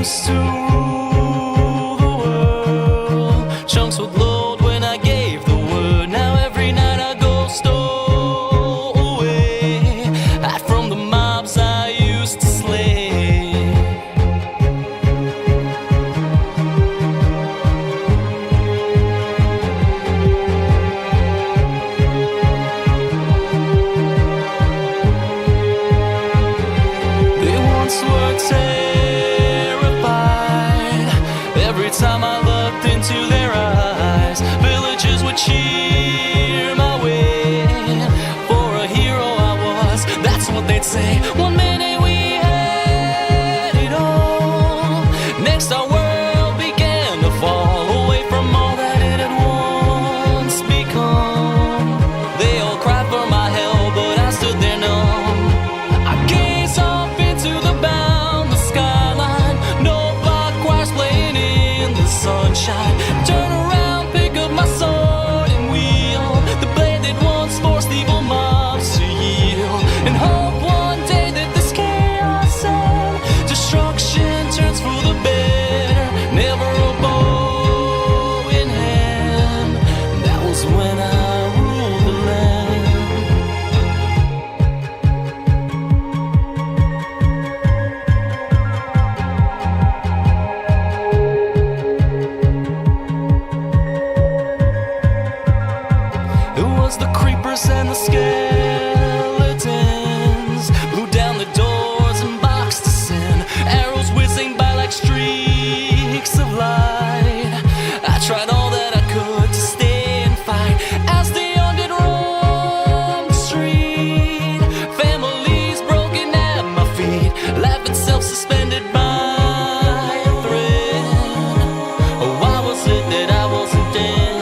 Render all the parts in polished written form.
used to rule the world. Chunks would load when I gave the word. Now every night I go stowaway, hide from the mobs I used to slay. They once were terrified every time I looked into their eyes. Villagers would cheer my way. For a hero I was, that's what they'd say. One minute we had it all, next our world began to fall away from all that it had once become. They all cried for my help, but I stood there numb. I gaze off into the boundless skyline. No block choirs playing in the sunshine. Turn around, pick up my sword and wield the blade that once forced evil mobs to yield, and hope one day that this chaos and destruction turns for the better. Never a bow in hand. That was when I ruled the land. It was the creepers and the skeletons, blew down the doors and boxed us in. Arrows whizzing by like streaks of light. I tried all that I could to stay and fight as the undead roamed the street. Families broken at my feet, life itself suspended by a thread. Oh, why was it that I wasn't dead?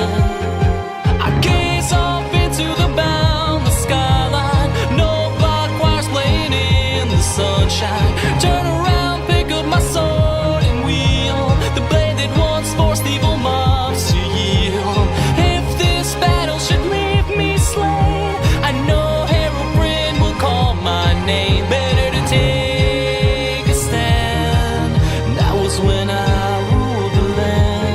I gaze off into the boundless skyline. No block choirs playing in the sunshine. Turn around, pick up my sword and wield the blade that once forced evil mobs to yield. If this battle should leave me slain, I know Herobrine will call my name. Better to take a stand. That was when I ruled the land.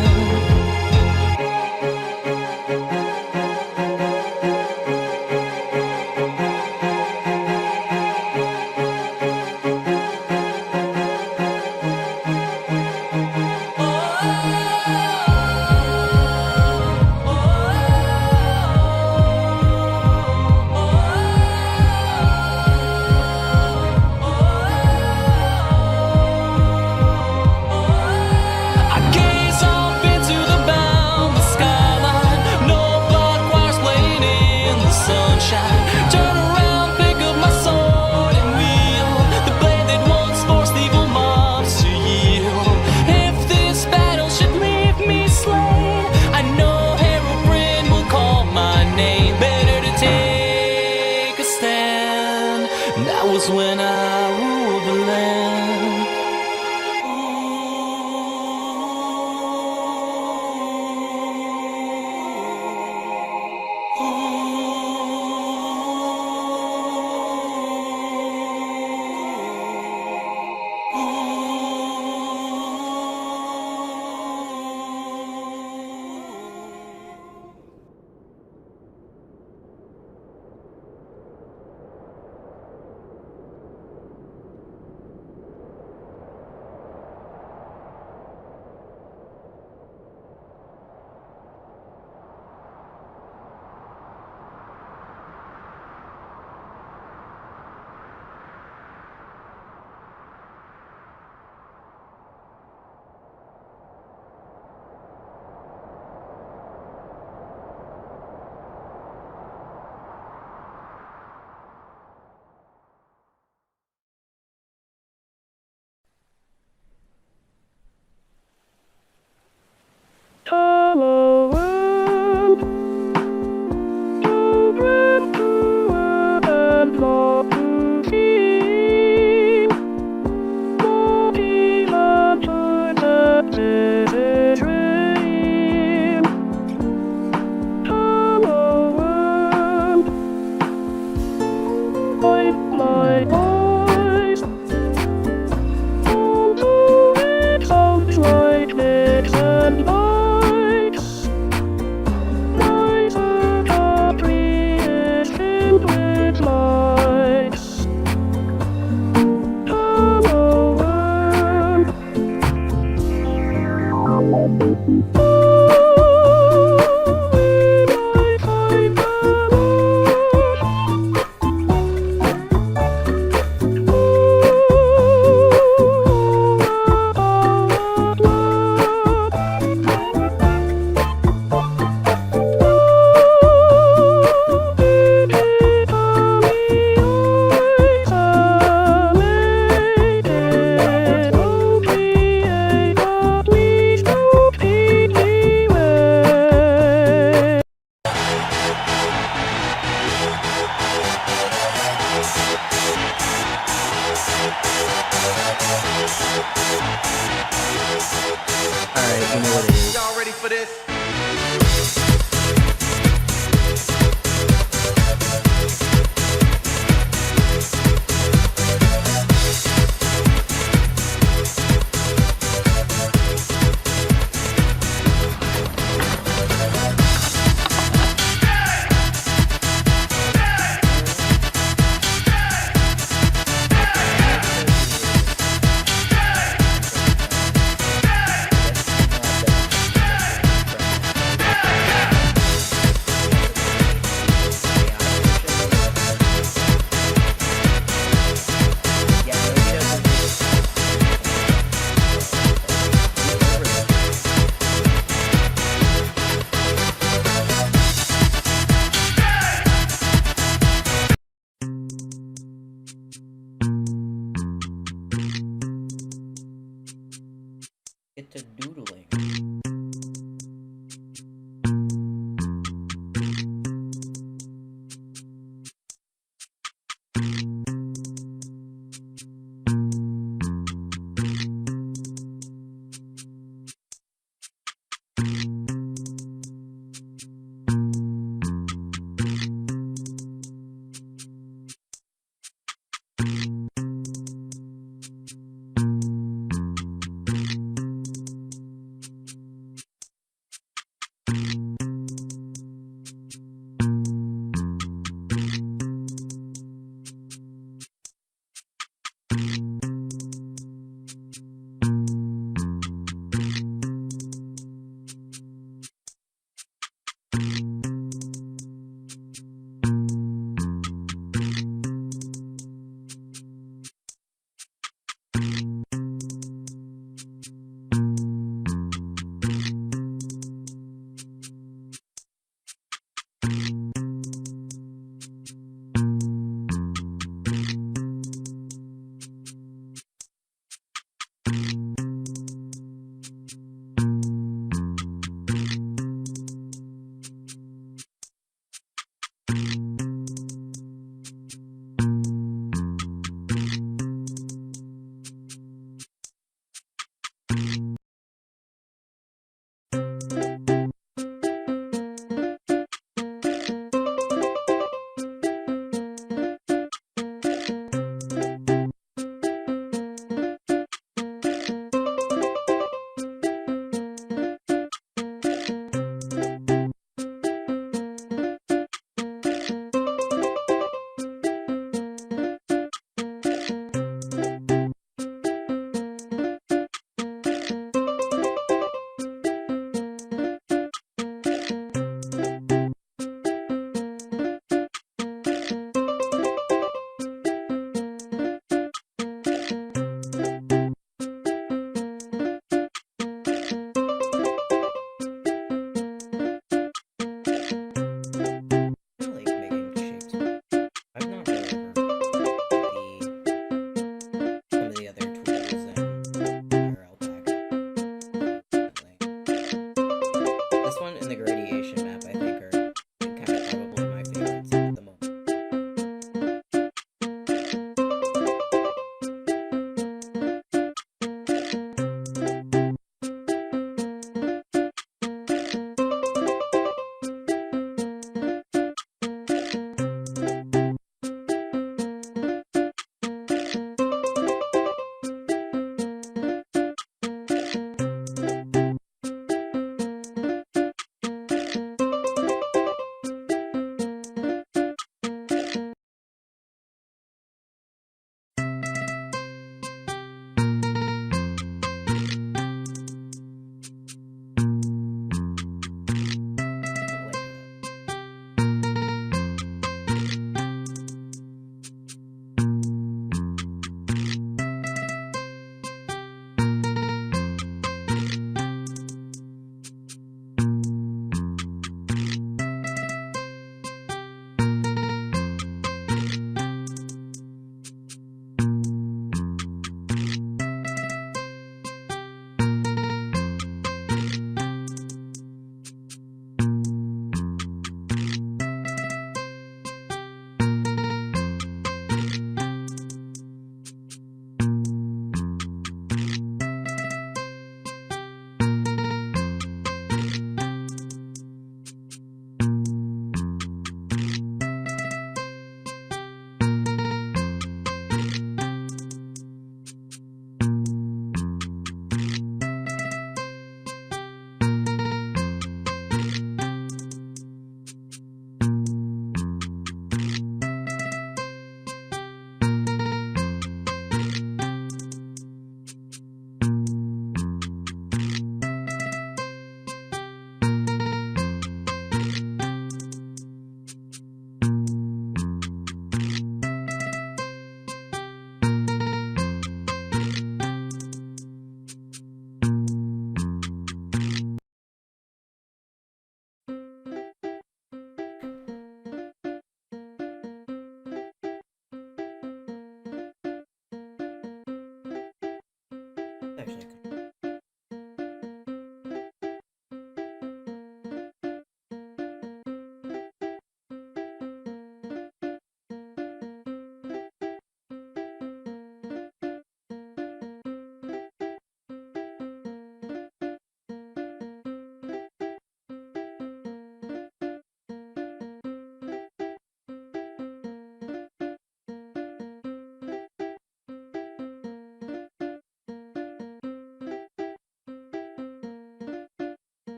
I gaze off into the boundless skyline. No block choirs playing in the sunshine. Turn around, pick up my sword and wield the blade that once forced evil mobs to yield. If this battle should leave me slain, I know Herobrine will call my name. Better to take a stand. That was when I ruled the land. Alright, you know what it is. Y'all ready for this?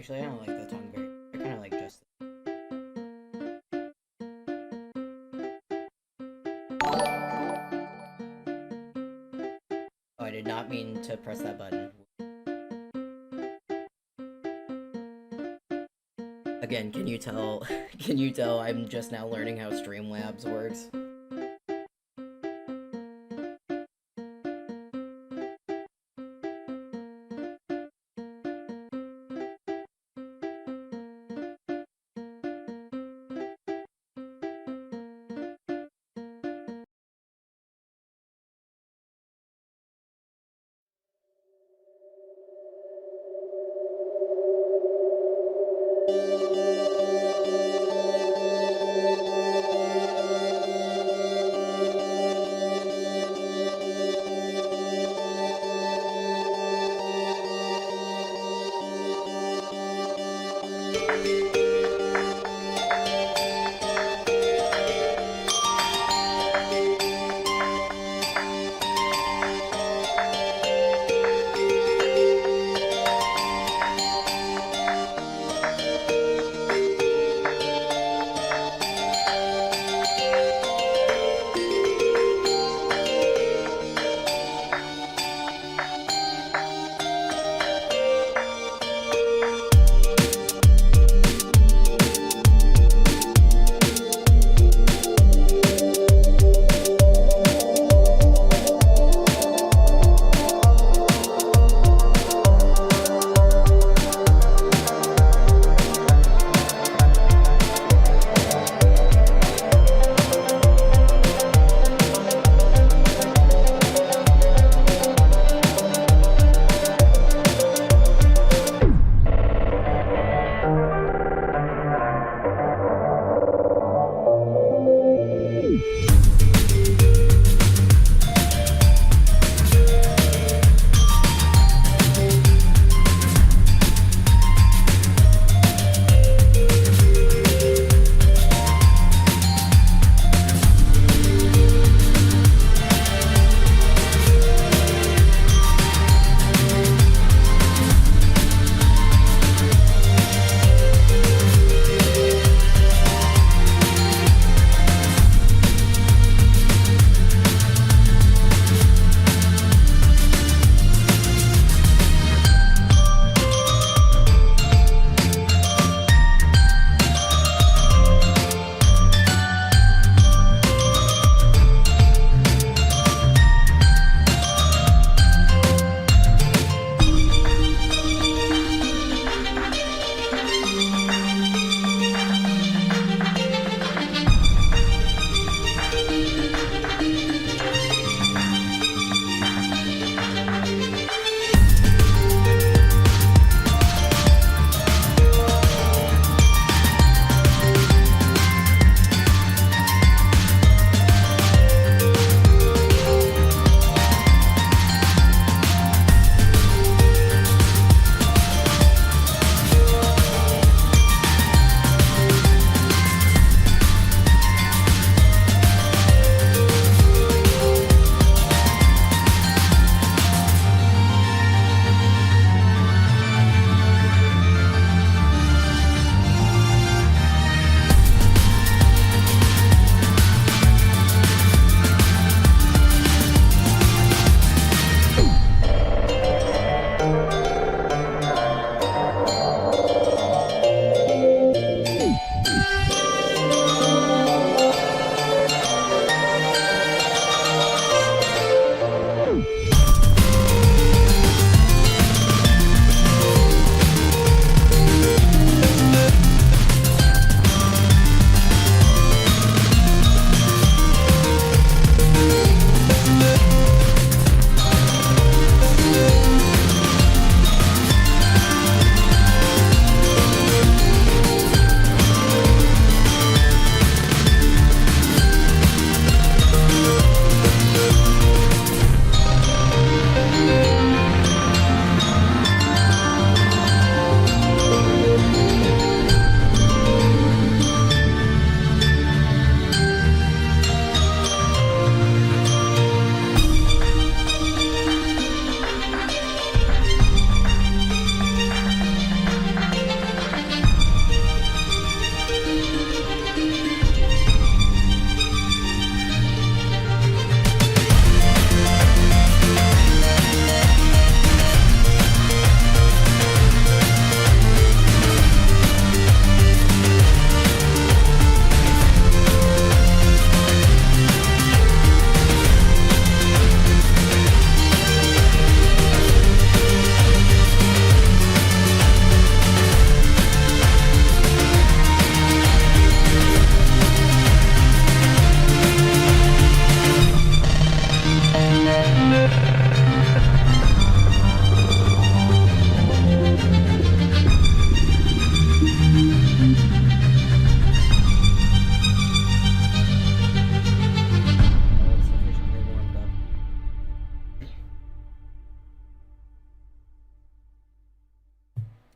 Actually, I don't like the tongue very. I kind of like just. Oh, I did not mean to press that button. Again, can you tell? Can you tell I'm just now learning how Streamlabs works?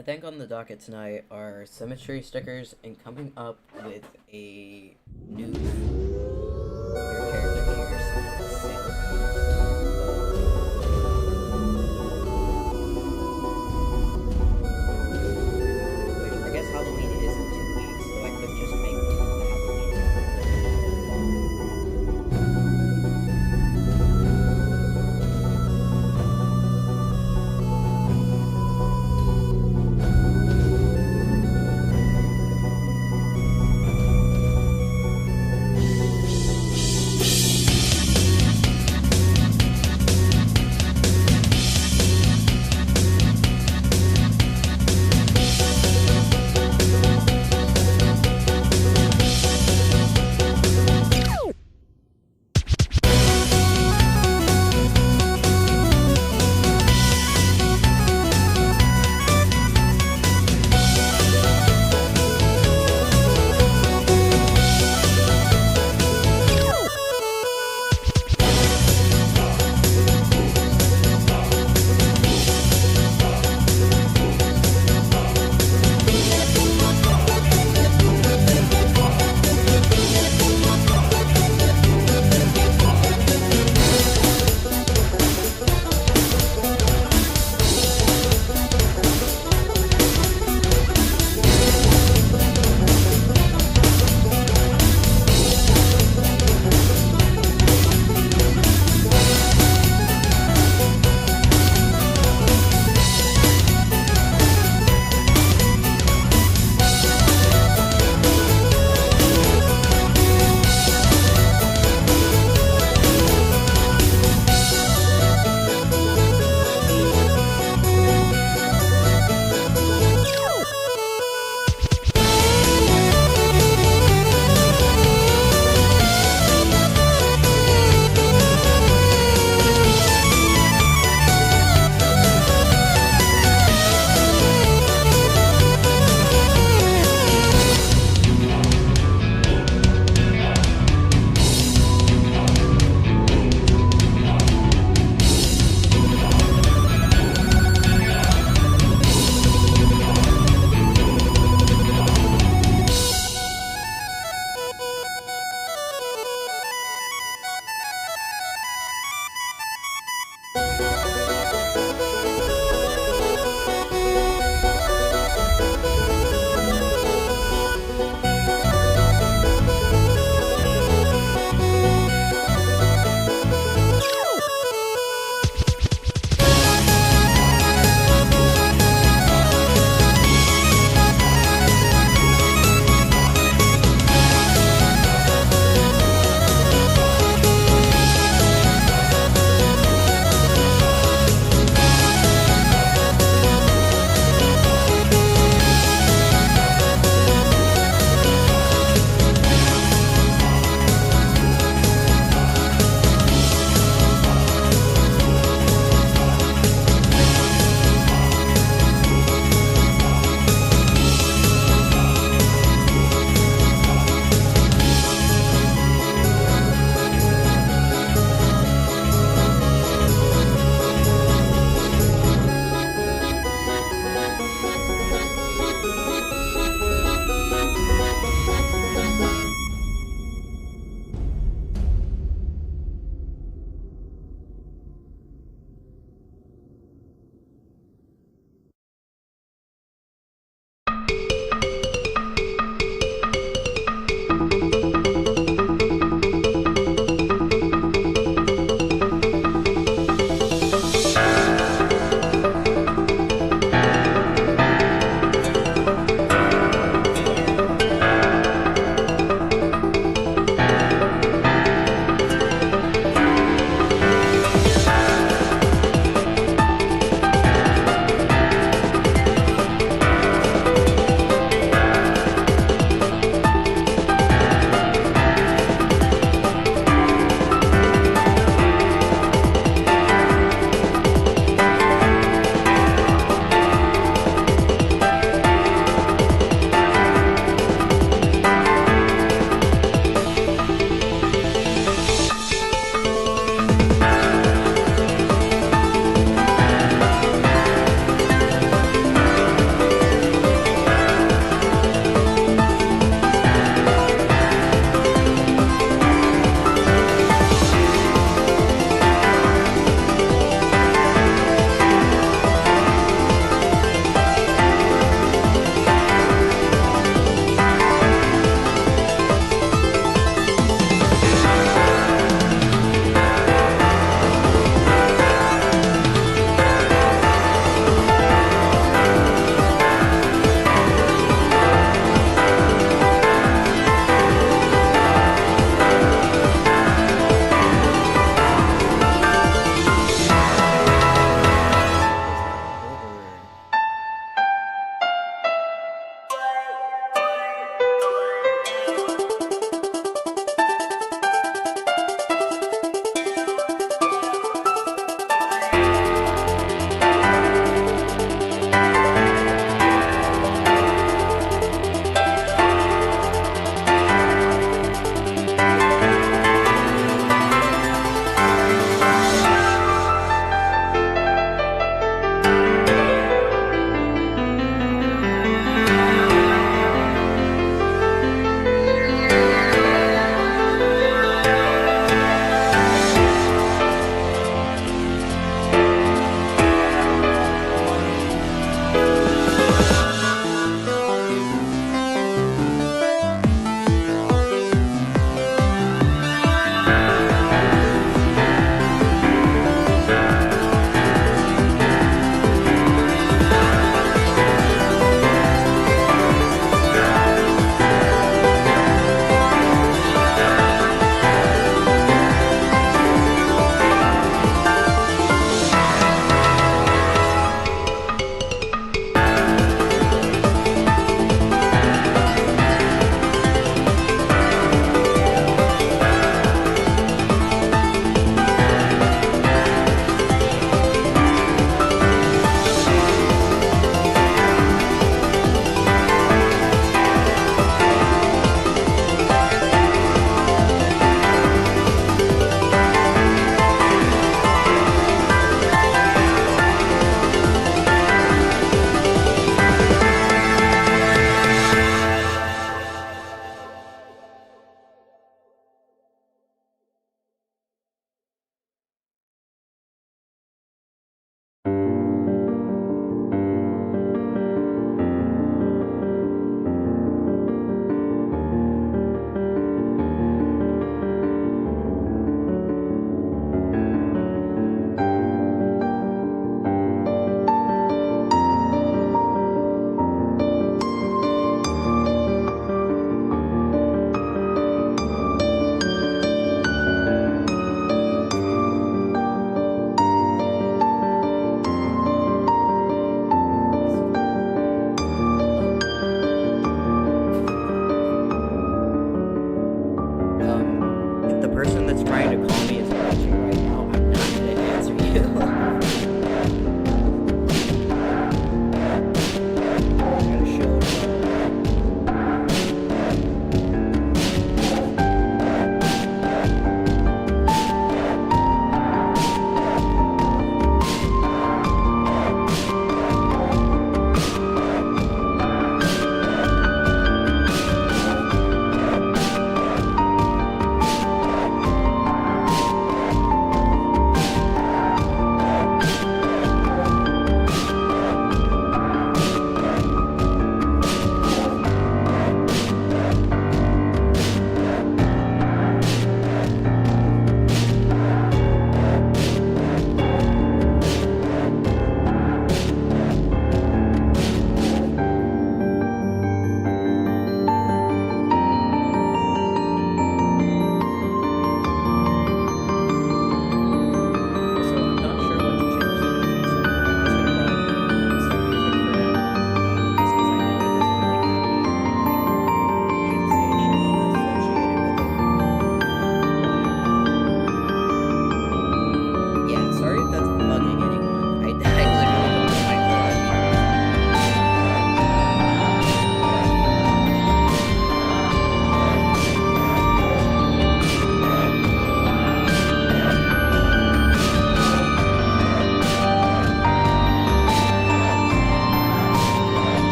I think on the docket tonight are symmetry stickers and coming up with a new your character here's which I guess Halloween is in 2 weeks, so I could just make the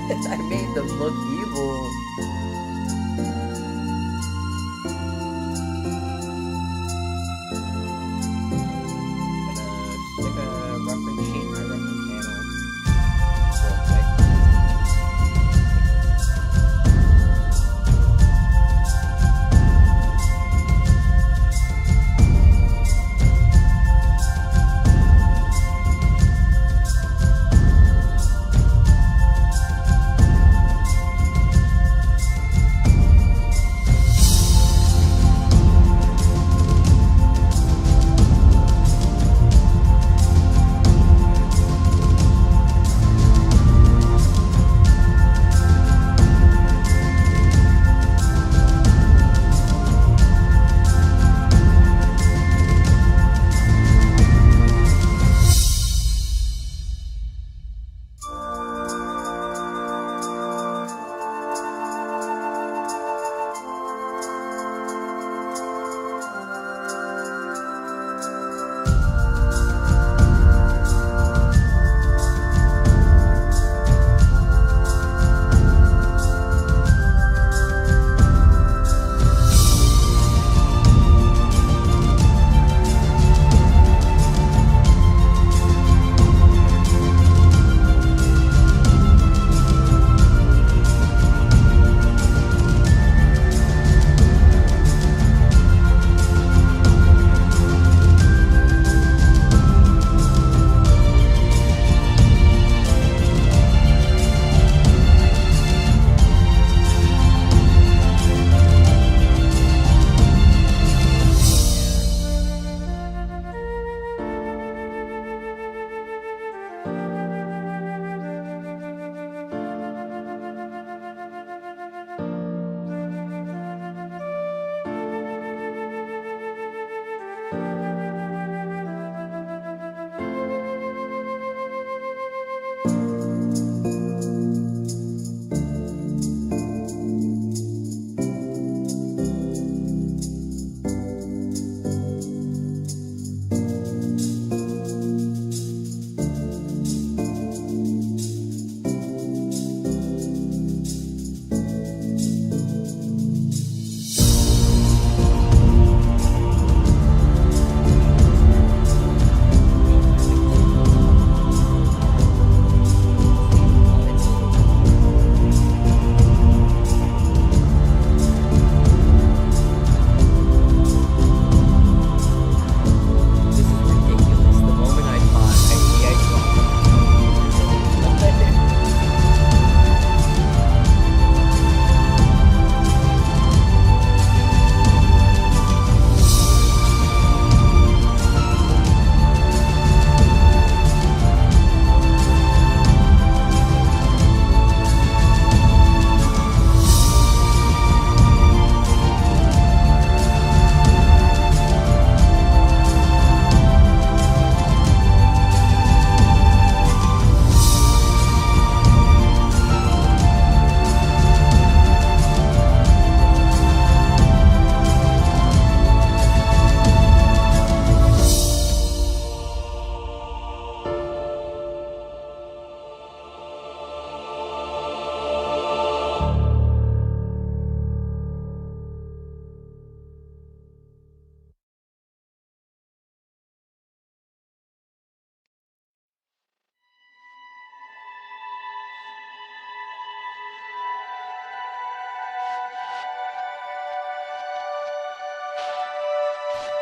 I made them look evil. Gonna stick a reference sheet in my reference panel real quick.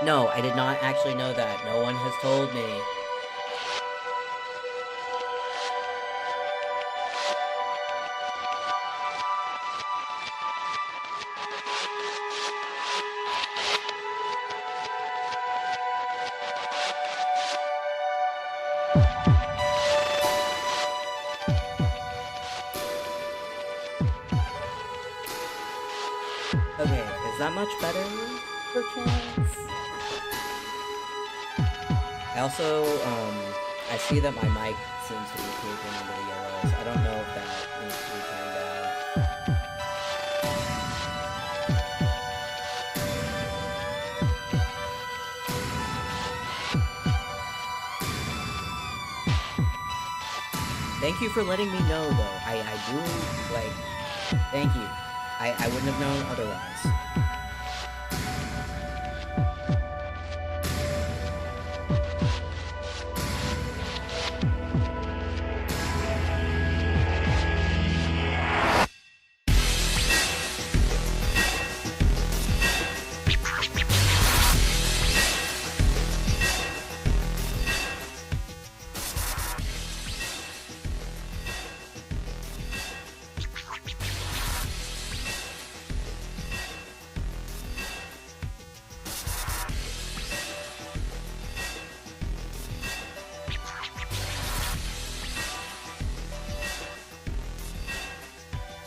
No, I did not actually know that. No one has told me. Okay, is that much better, perchance? I also, I see that my mic seems to be creeping into the yellows. I don't know if that needs to be turned down. Thank you for letting me know, though. I do, like, thank you. I wouldn't have known otherwise.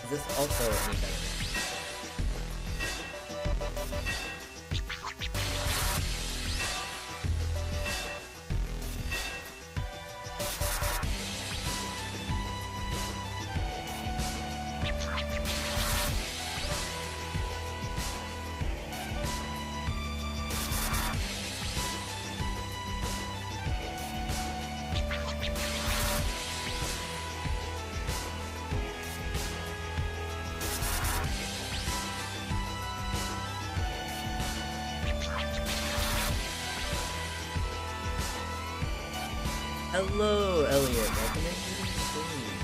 Is this also any better? Hello, Elliot. Welcome into the stream.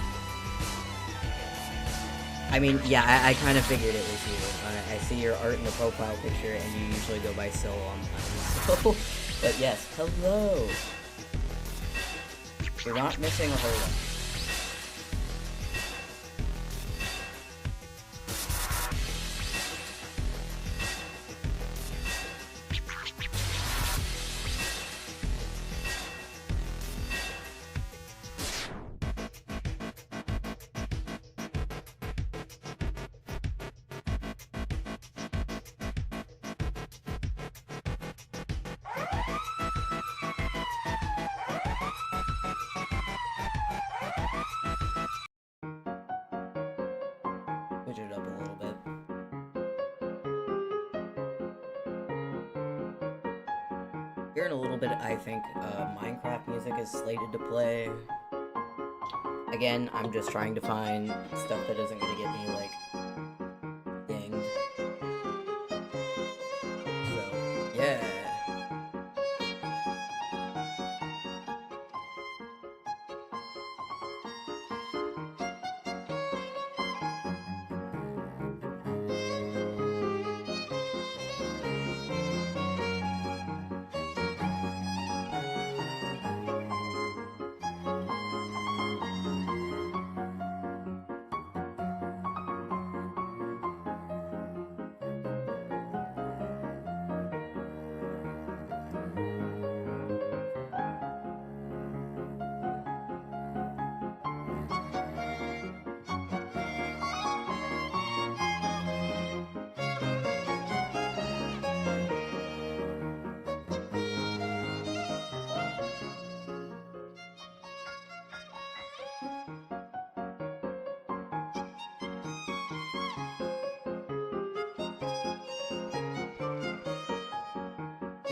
I mean, yeah, I kind of figured it was you. I see your art in the profile picture, and you usually go by Sil online. So, but yes, hello. You're not missing a whole lot. Switch it up a little bit. Here in a little bit, I think Minecraft music is slated to play. Again, I'm just trying to find stuff that isn't gonna get me, like, dinged. So, yeah.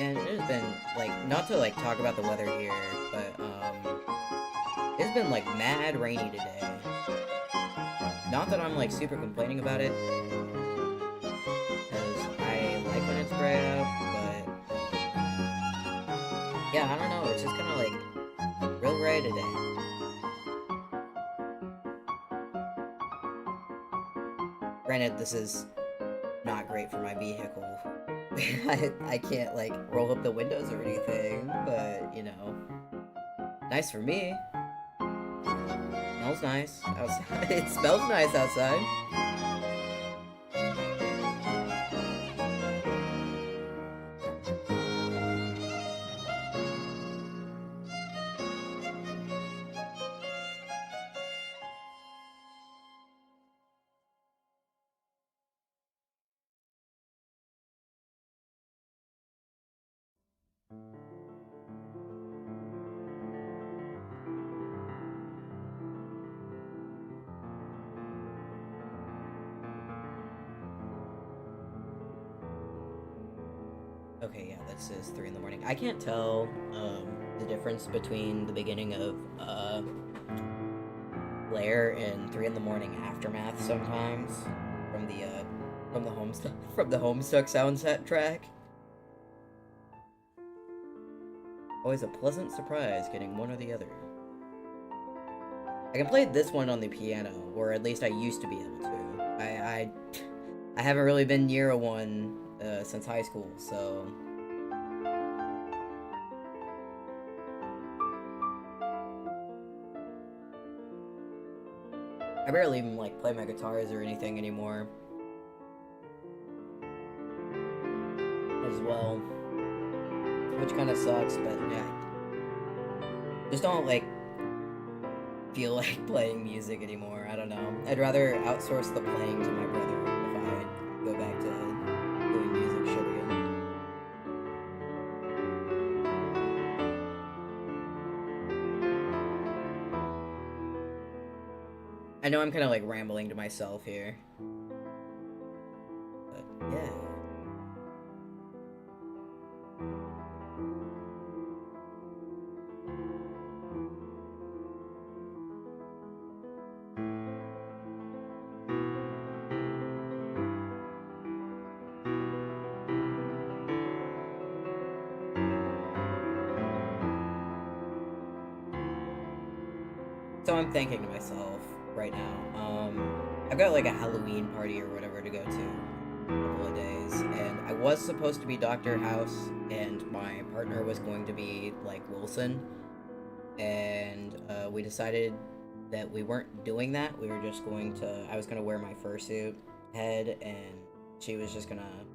And it has been, like, not to, like, talk about the weather here, but, it's been, like, mad rainy today. Not that I'm, like, super complaining about it, because I like when it's bright out, but, yeah, I don't know, it's just kind of, like, real gray today. Granted, this is not great for my vehicle. I can't, like, roll up the windows or anything, but, you know, nice for me. Smells nice outside. It smells nice outside. Okay, yeah, this is 3 in the morning. I can't tell, the difference between the beginning of, Blair in 3 in the Morning Aftermath sometimes from the Homestuck soundtrack. Always a pleasant surprise getting one or the other. I can play this one on the piano, or at least I used to be able to. I haven't really been near a one since high school, so. I barely even like play my guitars or anything anymore. As well, which kind of sucks, but yeah, just don't like feel like playing music anymore. I don't know. I'd rather outsource the playing to my brother if I go back to doing music shit again. I know I'm kind of like rambling to myself here, but yeah. So I'm thinking to myself right now, I've got like a Halloween party or whatever to go to in a couple of days, and I was supposed to be Dr. House, and my partner was going to be like Wilson, and we decided that we weren't doing that. We were just going to, I was going to wear my fursuit head, and she was just going to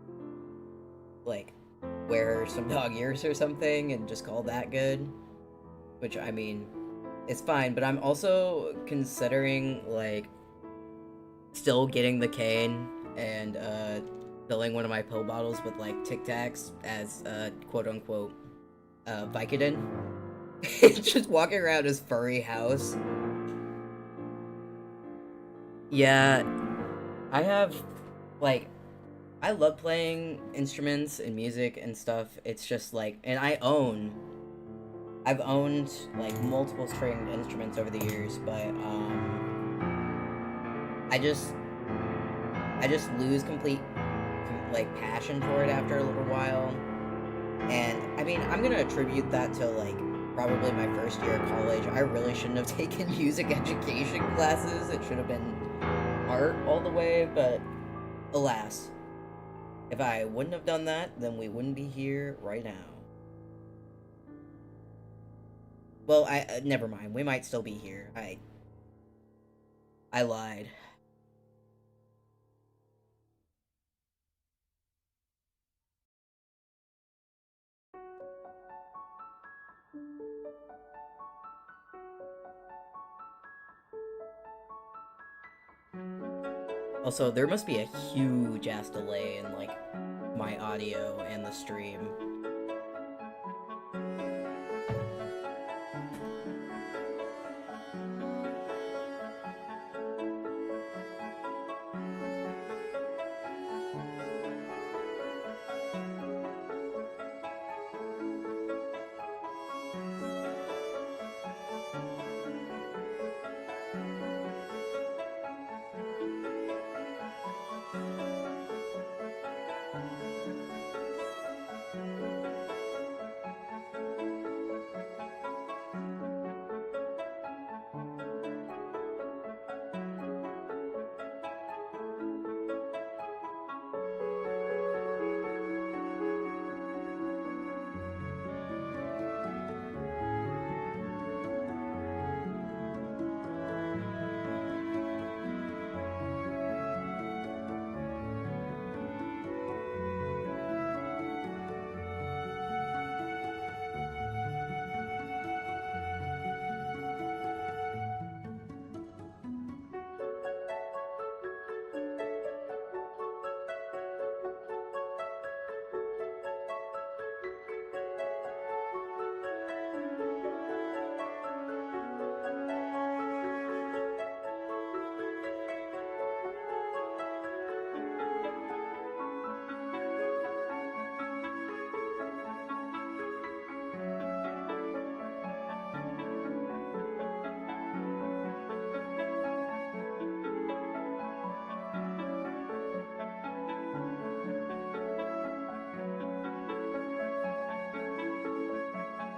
like wear some dog ears or something and just call that good, which I mean, it's fine, but I'm also considering, like, still getting the cane and, filling one of my pill bottles with, like, Tic Tacs as, quote-unquote, Vicodin. Just walking around his furry house. Yeah, I have, like, I love playing instruments and music and stuff. It's just, like, and I've owned like multiple stringed instruments over the years, but I just lose complete like passion for it after a little while. And I mean, I'm gonna attribute that to like probably my first year of college. I really shouldn't have taken music education classes. It should have been art all the way, but alas, if I wouldn't have done that, then we wouldn't be here right now. Well, never mind. We might still be here. I lied. Also, there must be a huge ass delay in like my audio and the stream.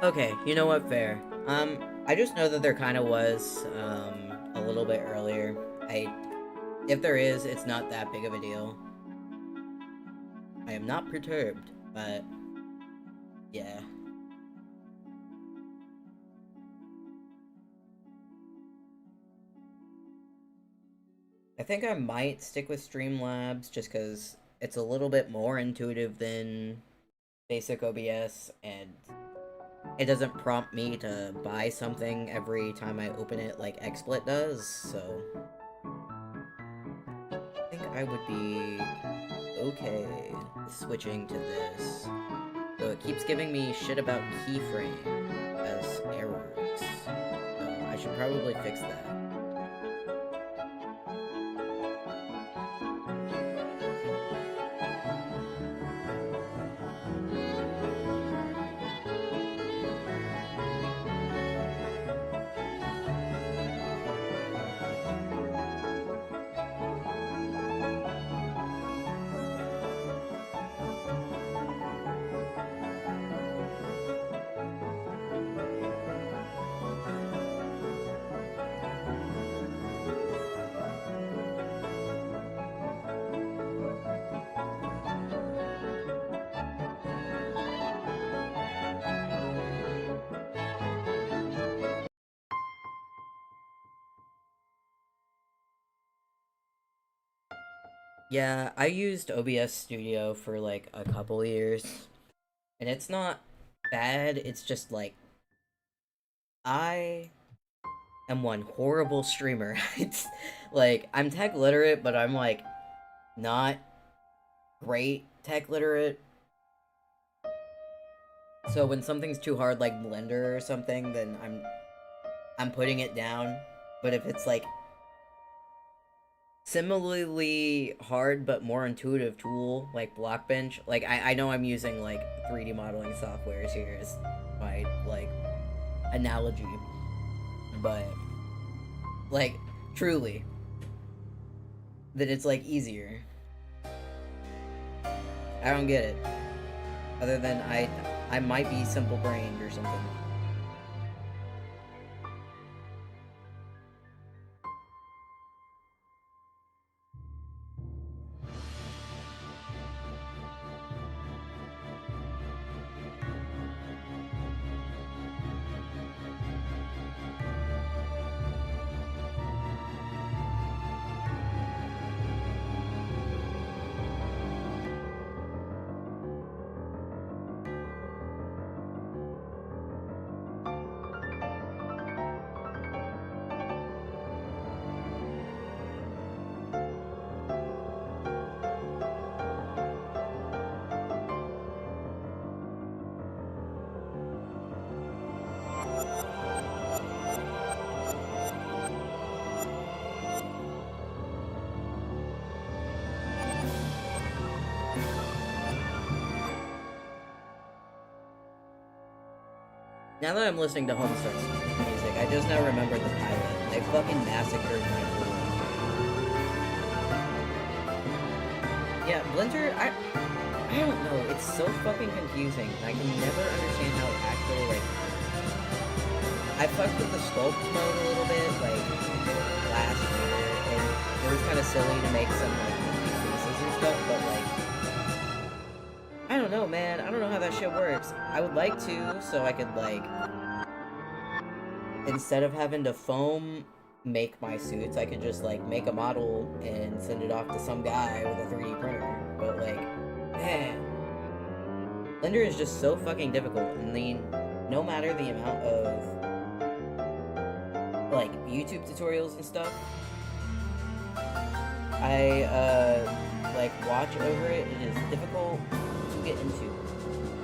Okay, you know what? Fair. I just know that there kind of was, a little bit earlier. If there is, it's not that big of a deal. I am not perturbed, but yeah. I think I might stick with Streamlabs just because it's a little bit more intuitive than basic OBS, and it doesn't prompt me to buy something every time I open it like XSplit does, so I think I would be okay switching to this. So it keeps giving me shit about keyframe as errors. So I should probably fix that. Yeah, I used OBS Studio for like a couple years, and it's not bad, it's just like I am one horrible streamer. It's like I'm tech literate, but I'm like not great tech literate. So when something's too hard like Blender or something, then I'm putting it down. But if it's like similarly hard but more intuitive tool like Blockbench, like I know I'm using like 3D modeling softwares here as my like analogy, but like truly that it's like easier. I don't get it. Other than I might be simple brained or something. Now that I'm listening to Homestar's music, I just now remembered the pilot. They fucking massacred my pool. Yeah, Blender, I don't know. It's so fucking confusing. I can never understand how it actually, like... I fucked with the sculpt mode a little bit, like, last year, and it was kind of silly to make some, like, faces and stuff, but, like... I don't know, man. I don't know how that shit works. I would like to, so I could, like... Instead of having to foam make my suits, I could just, like, make a model and send it off to some guy with a 3D printer. But, like, man... Blender is just so fucking difficult, and no matter the amount of, like, YouTube tutorials and stuff, I, like, watch over it, it is difficult to get into.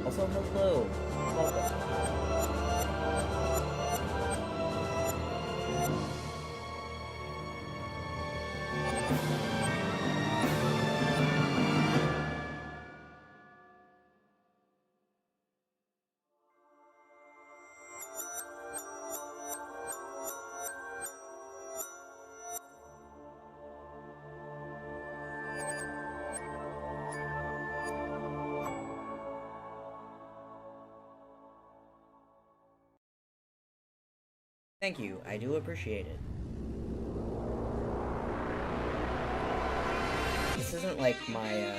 Also, hello. Welcome. Thank you, I do appreciate it. This isn't like my,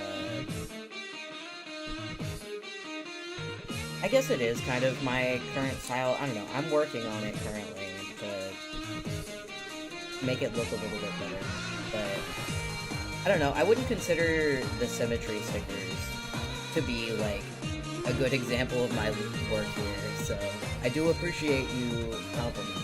I guess it is kind of my current style. I don't know, I'm working on it currently to make it look a little bit better, but I don't know, I wouldn't consider the symmetry stickers to be, like, a good example of my work here, so I do appreciate you complimenting it.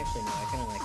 Actually, no, I kind of like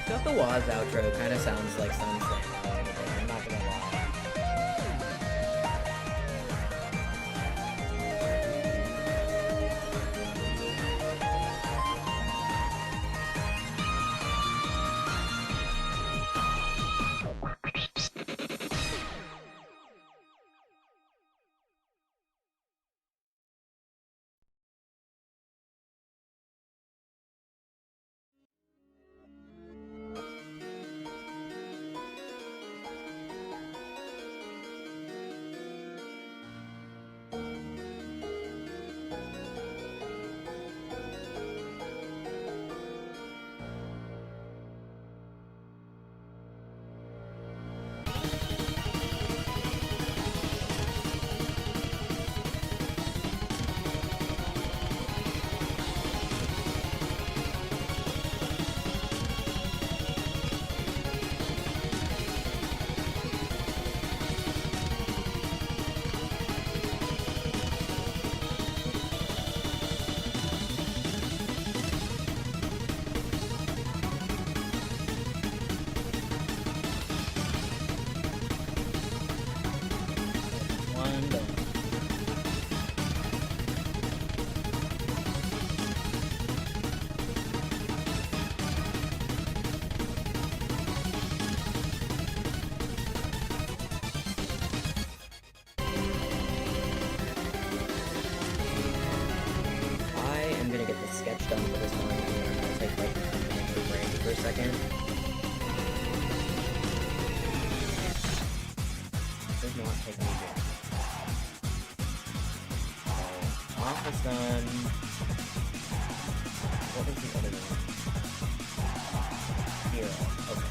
Got the Waz outro kind of sounds like Sunset a little bit, I'm not gonna lie. One done. I am gonna get the sketch done for this one, and then I'm gonna take like a minute break for a second. Does not take me good. Office done. What was the other one? Hero. Okay.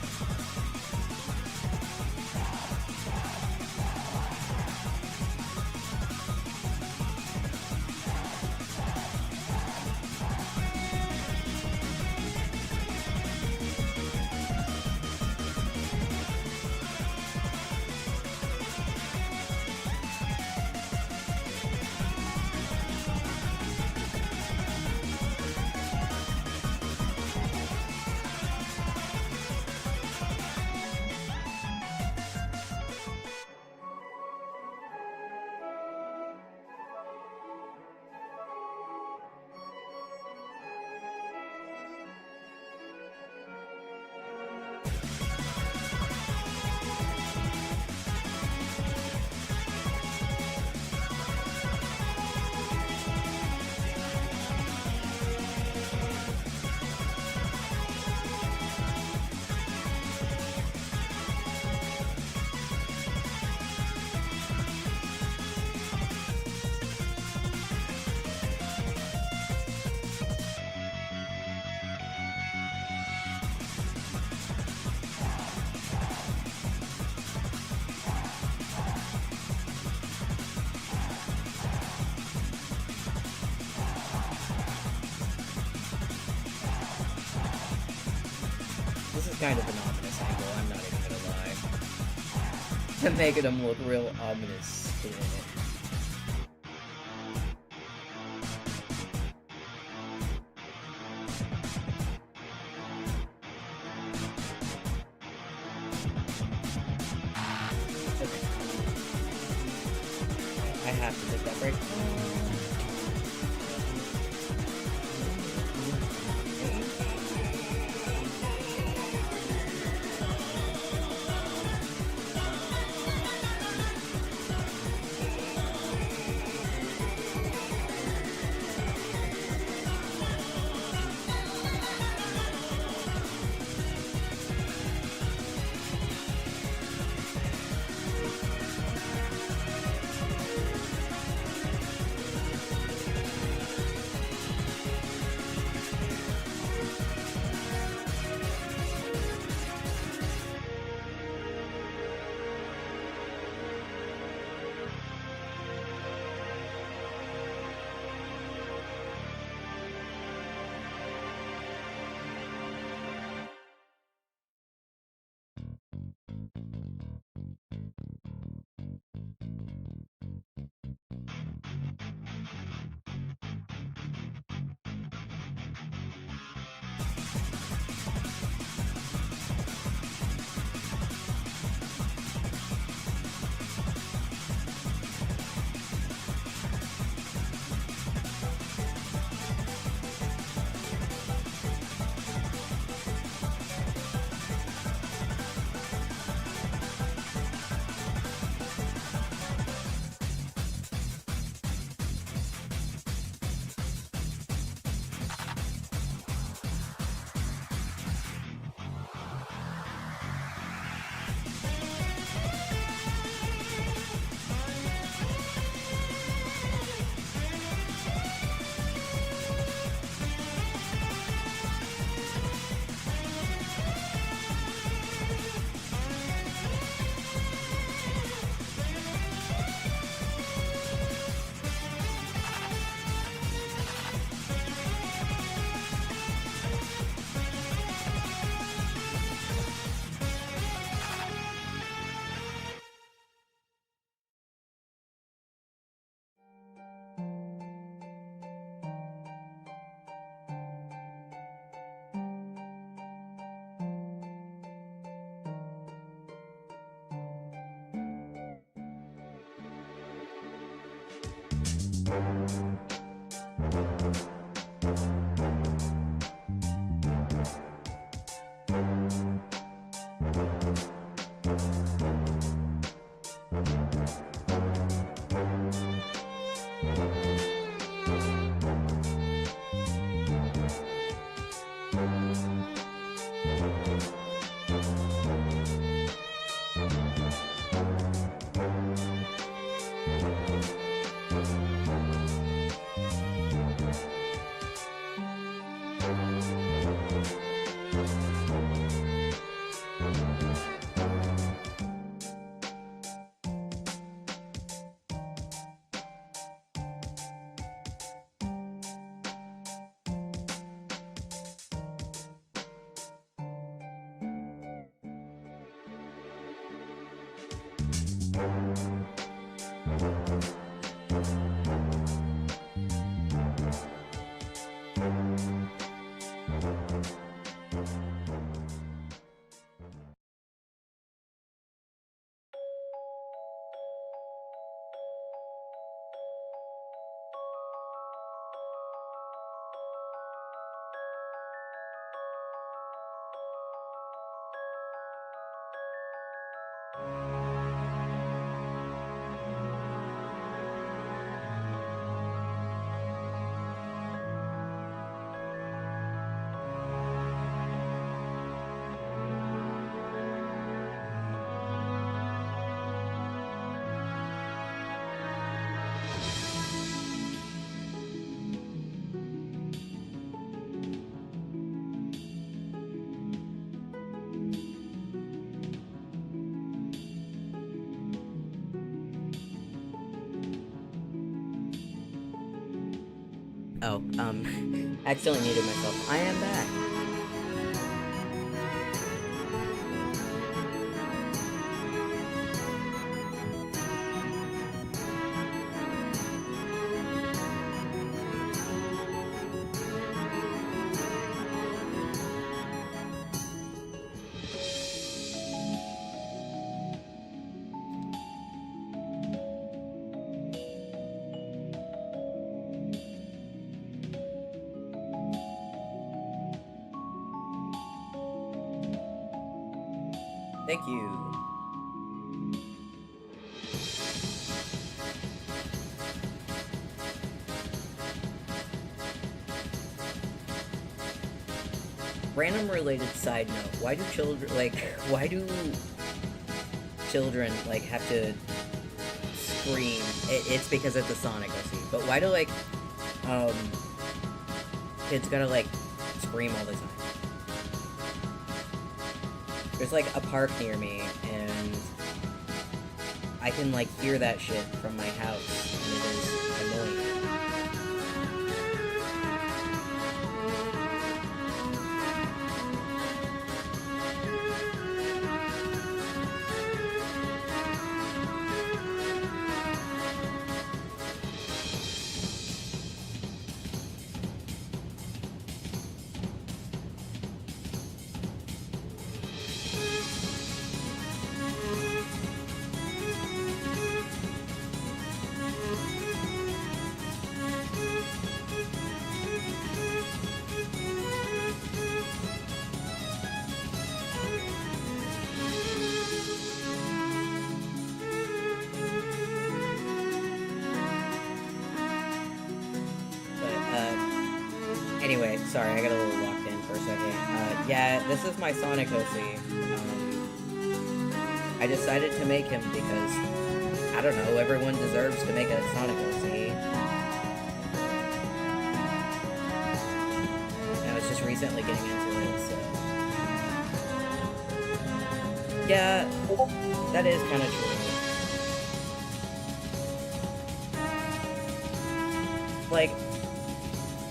It's kind of an ominous angle, I'm not even gonna lie. To make him look real ominous doing it. Okay. I have to take that break. Oh, accidentally muted myself. I am back. Thank you. Random related side note, why do children, like, have to scream? It's because of the Sonic OC, but why do, like, kids gotta, like, scream all the time? There's, like, a park near me, and I can, like, hear that shit from my house, and it is annoying. Anyway, sorry, I got a little locked in for a second. Yeah, this is my Sonic OC. I decided to make him because, I don't know, everyone deserves to make a Sonic OC. And I was just recently getting into it, so... Yeah, that is kind of true. Like,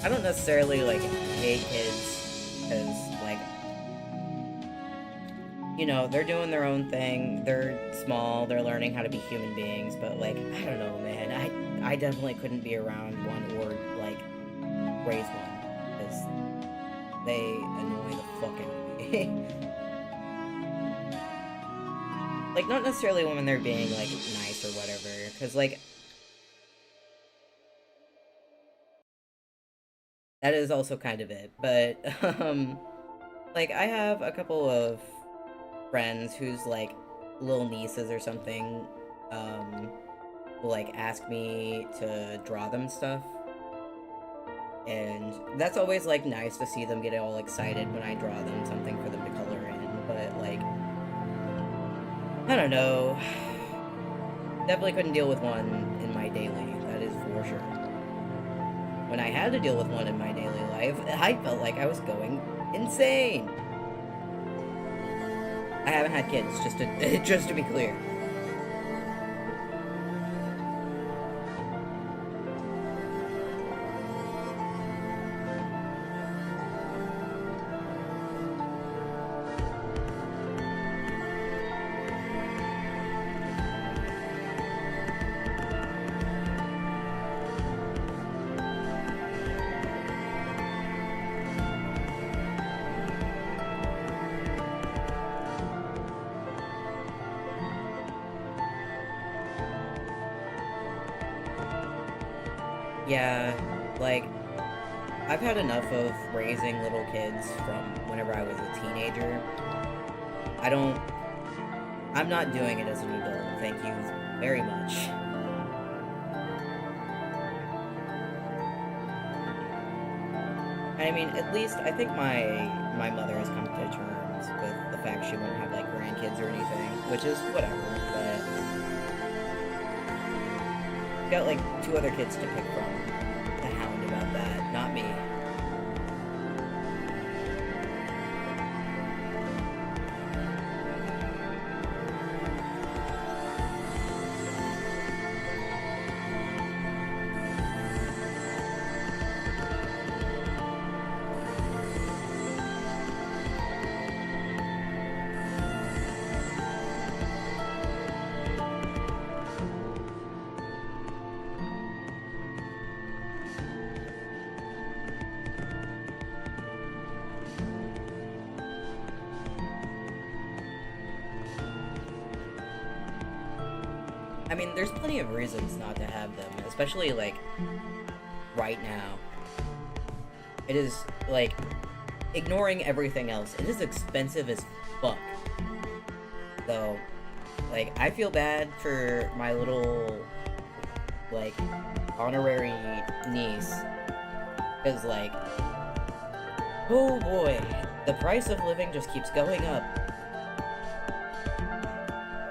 I don't necessarily, like, hate kids, because, like, you know, they're doing their own thing, they're small, they're learning how to be human beings, but, like, I don't know, man, I definitely couldn't be around one or, like, raise one, because they annoy the fuck out of me. Like, not necessarily when they're being, like, nice or whatever, because, like, that is also kind of it, but, like, I have a couple of friends whose, like, little nieces or something, will, like, ask me to draw them stuff, and that's always, like, nice to see them get all excited when I draw them something for them to color in, but, like, I don't know, definitely couldn't deal with one in my daily, that is for sure. When I had to deal with one in my daily life, I felt like I was going insane. I haven't had kids, just to be clear. Yeah, like, I've had enough of raising little kids from whenever I was a teenager. I'm not doing it as an adult, thank you very much. I mean, at least I think my mother has come to terms with the fact she won't have, like, grandkids or anything, which is whatever, but... got, like, 2 other kids to pick from. The hound about that, not me. I mean, there's plenty of reasons not to have them, especially, like, right now. It is, like, ignoring everything else, it is expensive as fuck though. Like, I feel bad for my little, like, honorary niece. Because, like, oh boy, the price of living just keeps going up.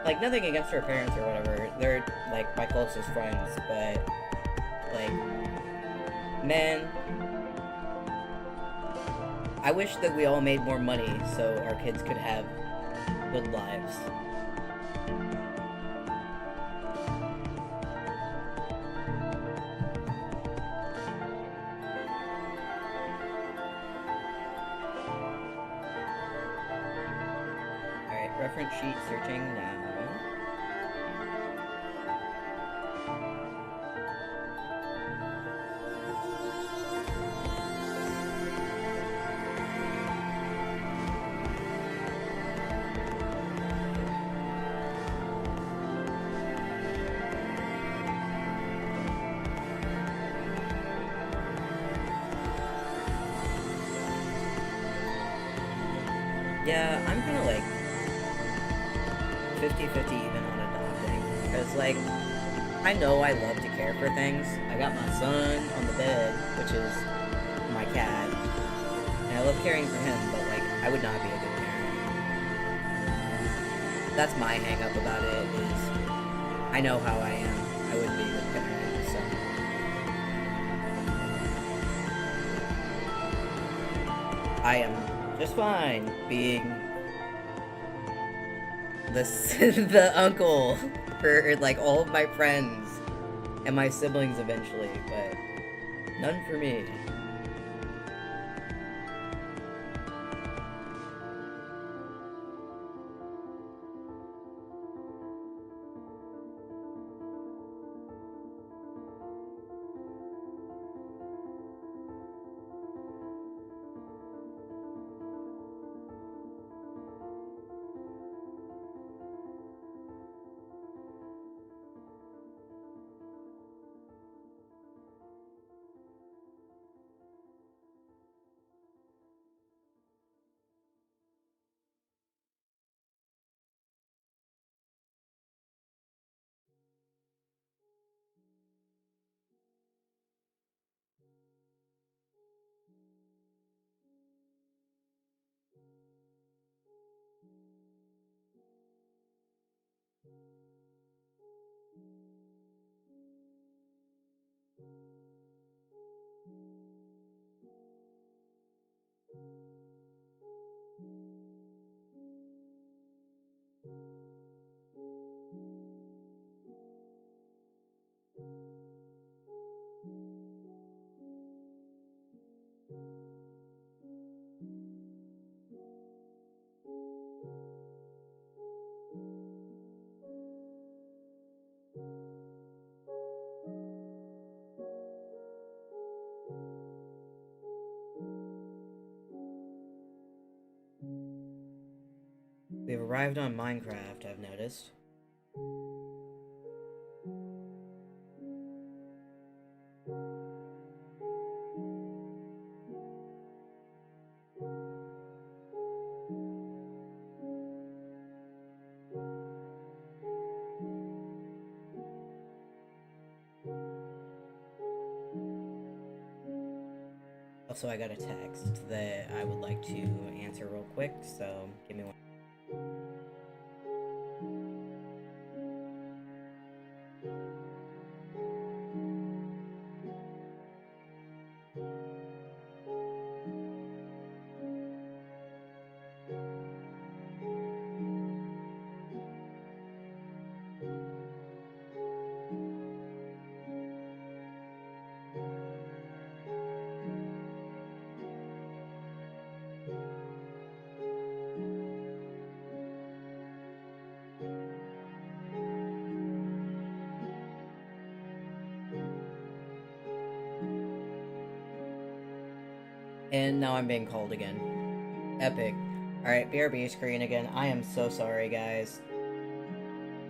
Like, nothing against her parents or whatever. They're, like, my closest friends, but, like, man, I wish that we all made more money so our kids could have good lives. Alright, reference sheet searching now. Yeah, I'm kind of like 50-50 even on adopting. Because, like, I know I love to care for things. I got my son on the bed, which is my cat. And I love caring for him, but, like, I would not be a good parent. That's my hang up about it, is I know how I am. I wouldn't be a good parent, so. I am just fine being the uncle for, like, all of my friends and my siblings eventually, but none for me. We've arrived on Minecraft, I've noticed. Also, I got a text that I would like to answer real quick, so give me one. And now I'm being called again. Epic. Alright, BRB screen again. I am so sorry, guys.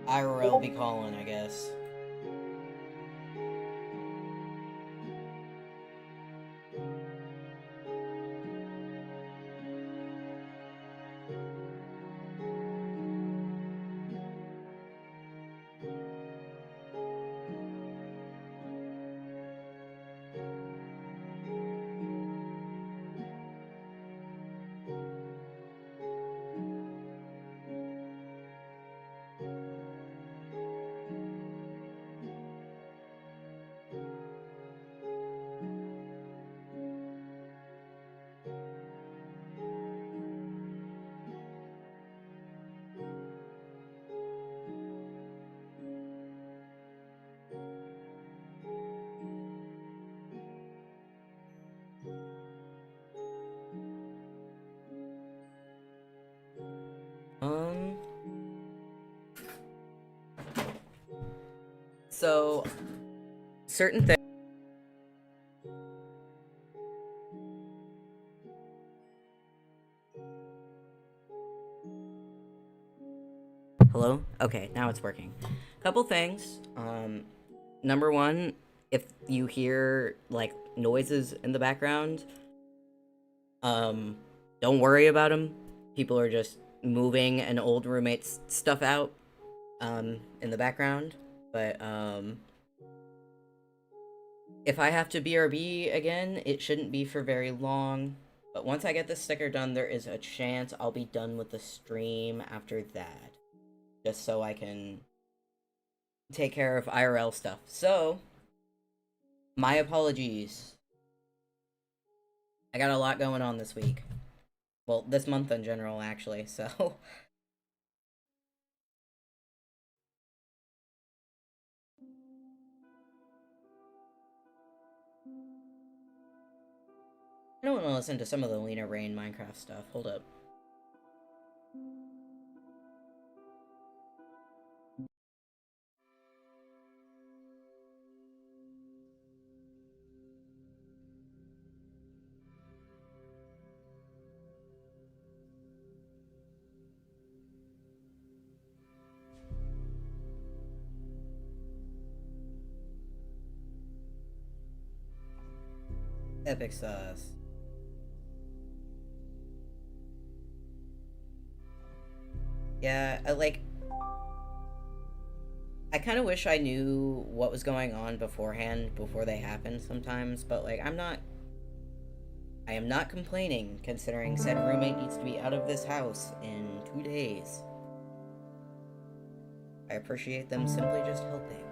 IRL be calling, I guess. So, certain things. Hello? Okay, now it's working. Couple things. Number one, if you hear like noises in the background, don't worry about them. People are just moving an old roommate's stuff out, in the background. But, if I have to BRB again, it shouldn't be for very long. But once I get this sticker done, there is a chance I'll be done with the stream after that. Just so I can take care of IRL stuff. So, my apologies. I got a lot going on this week. Well, this month in general, actually, so... I don't want to listen to some of the Lena Rain Minecraft stuff. Hold up. Epic sauce. Yeah, I kind of wish I knew what was going on beforehand, before they happened sometimes, but, like, I am not complaining, considering said roommate needs to be out of this house in 2 days. I appreciate them simply just helping.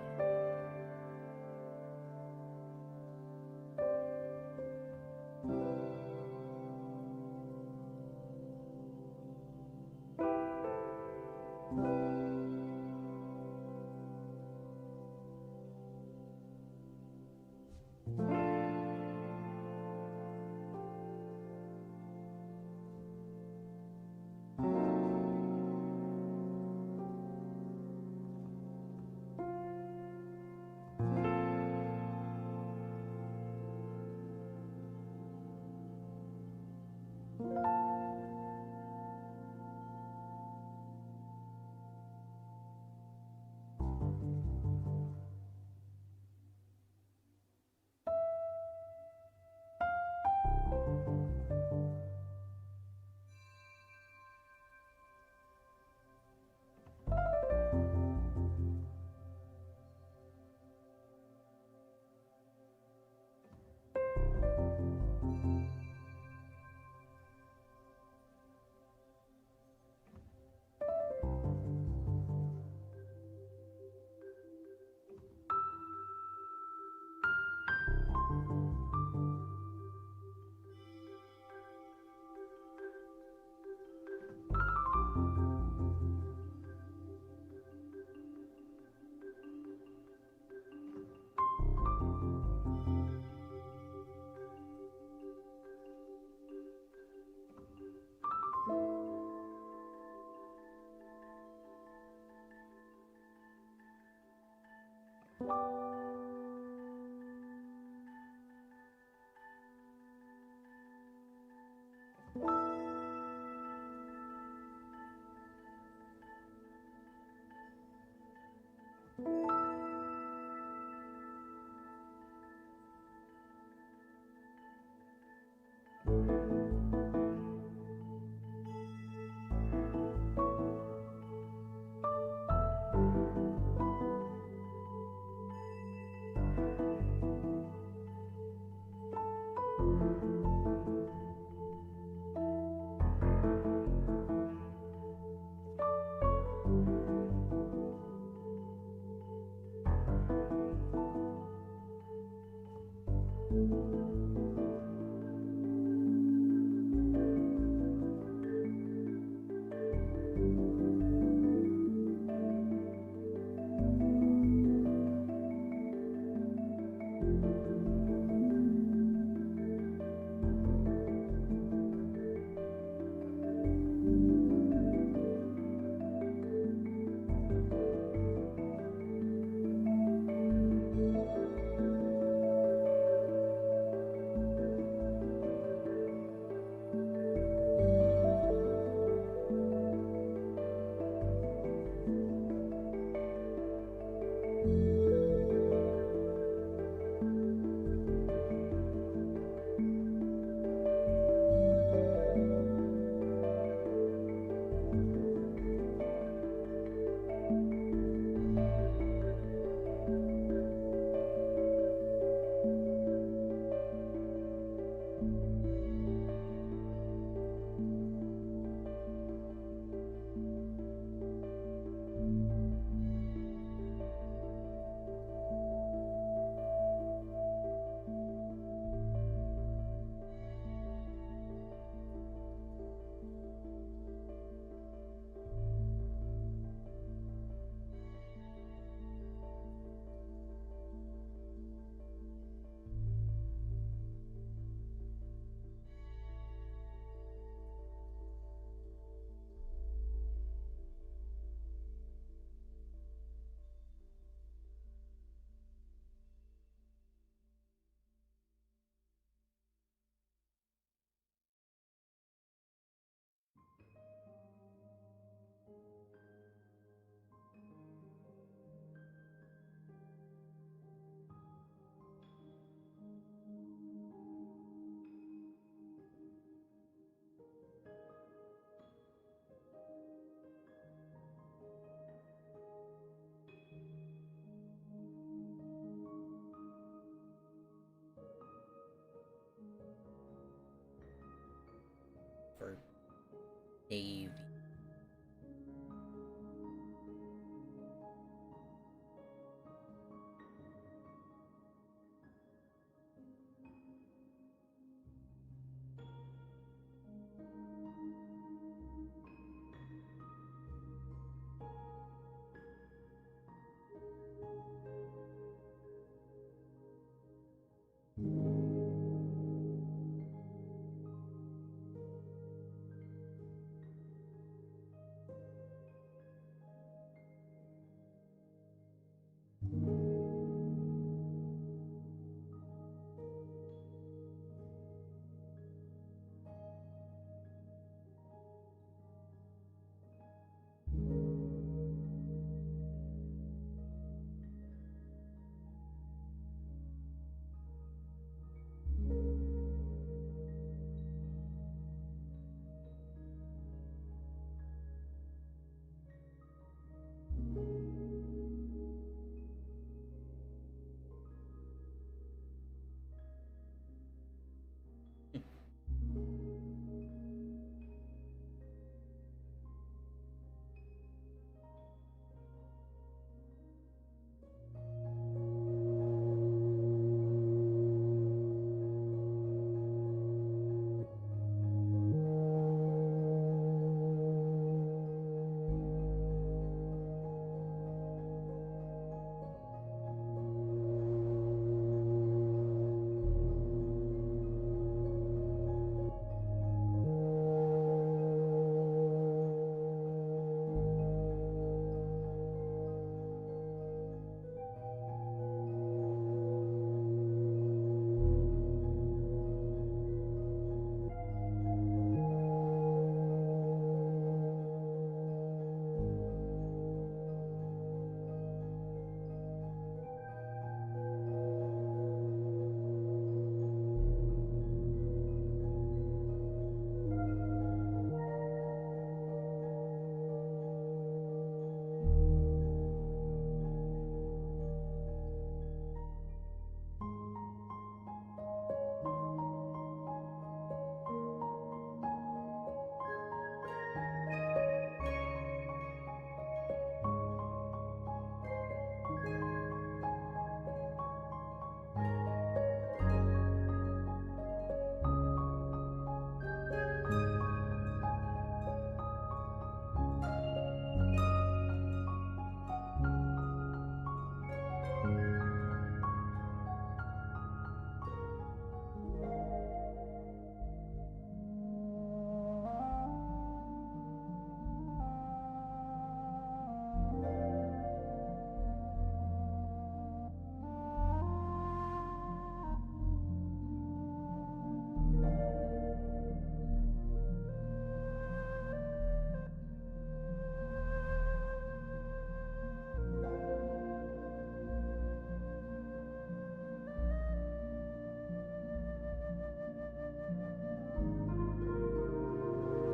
Navy.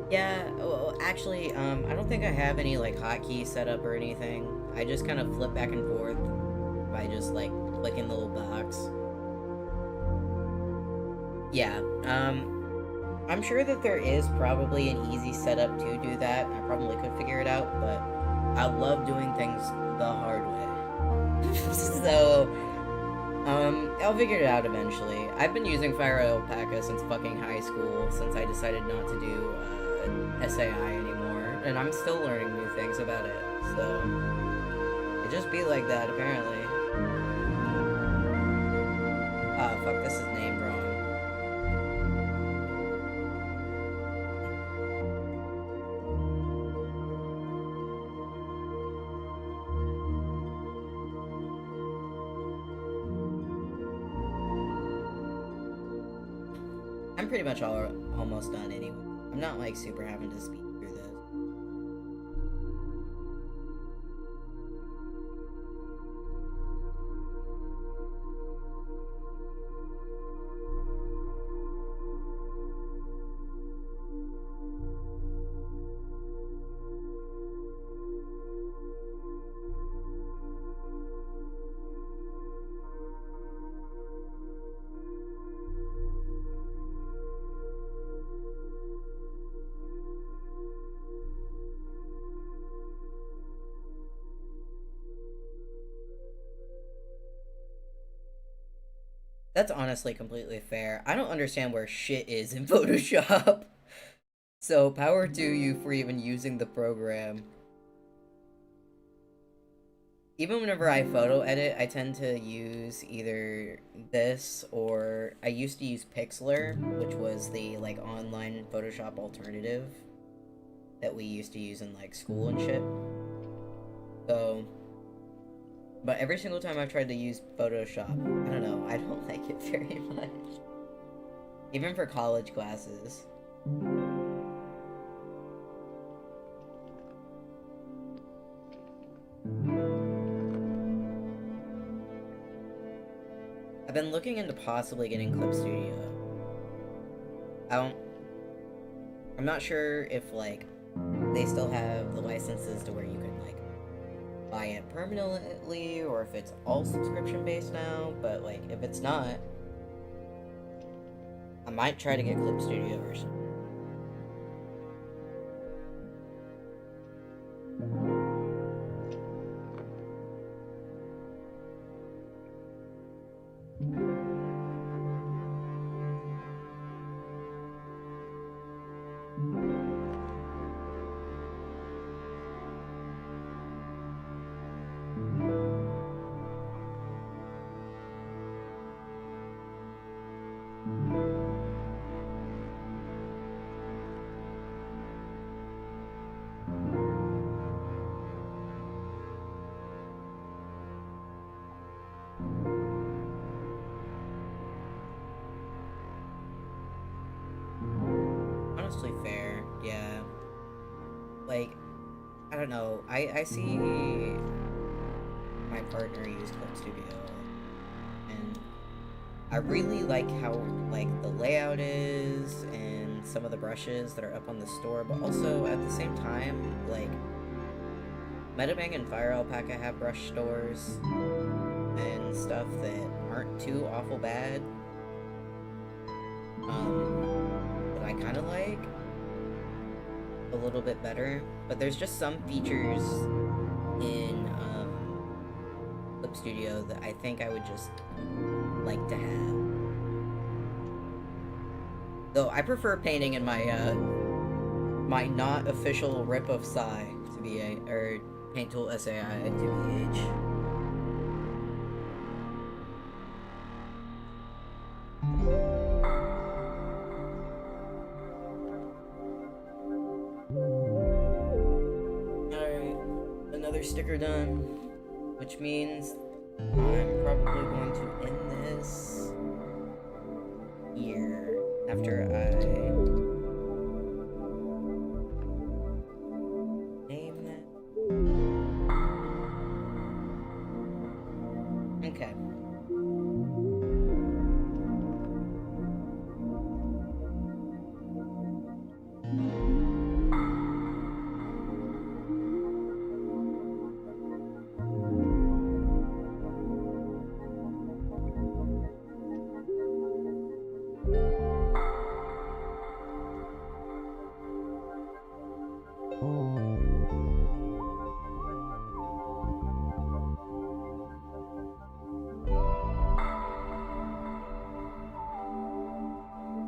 Yeah, well, actually, I don't think I have any, like, hotkey set up or anything. I just kind of flip back and forth by just, like, clicking the little box. Yeah, I'm sure that there is probably an easy setup to do that. I probably could figure it out, but I love doing things the hard way. So, I'll figure it out eventually. I've been using Fire Alpaca since fucking high school, since I decided not to do, SAI anymore, and I'm still learning new things about it, so it just be like that, apparently. Ah, fuck, this is named wrong. I'm pretty much almost done anyway. I'm not, like, super having to speed through this. That's honestly completely fair. I don't understand where shit is in Photoshop. So power to you for even using the program. Even whenever I photo edit, I tend to use either this or I used to use Pixlr, which was the like online Photoshop alternative that we used to use in like school and shit. So, but every single time I've tried to use Photoshop, I don't know, I don't like it very much. Even for college classes. I've been looking into possibly getting Clip Studio. I'm not sure if like they still have the licenses to where you can like buy it permanently or if it's all subscription based now, but like if it's not, I might try to get Clip Studio or something. Honestly fair, yeah. Like, I don't know, I see my partner use Clip Studio, and I really like how, like, the layout is, and some of the brushes that are up on the store, but also, at the same time, like, Metabang and Fire Alpaca have brush stores, and stuff that aren't too awful bad, that I kinda like a little bit better, but there's just some features in Clip Studio that I think I would just like to have. Though I prefer painting in my my not official rip of Psy to be or Paint Tool SAI to BH. Sticker done, which means I'm probably going to end this here after I name that. Okay. Oh.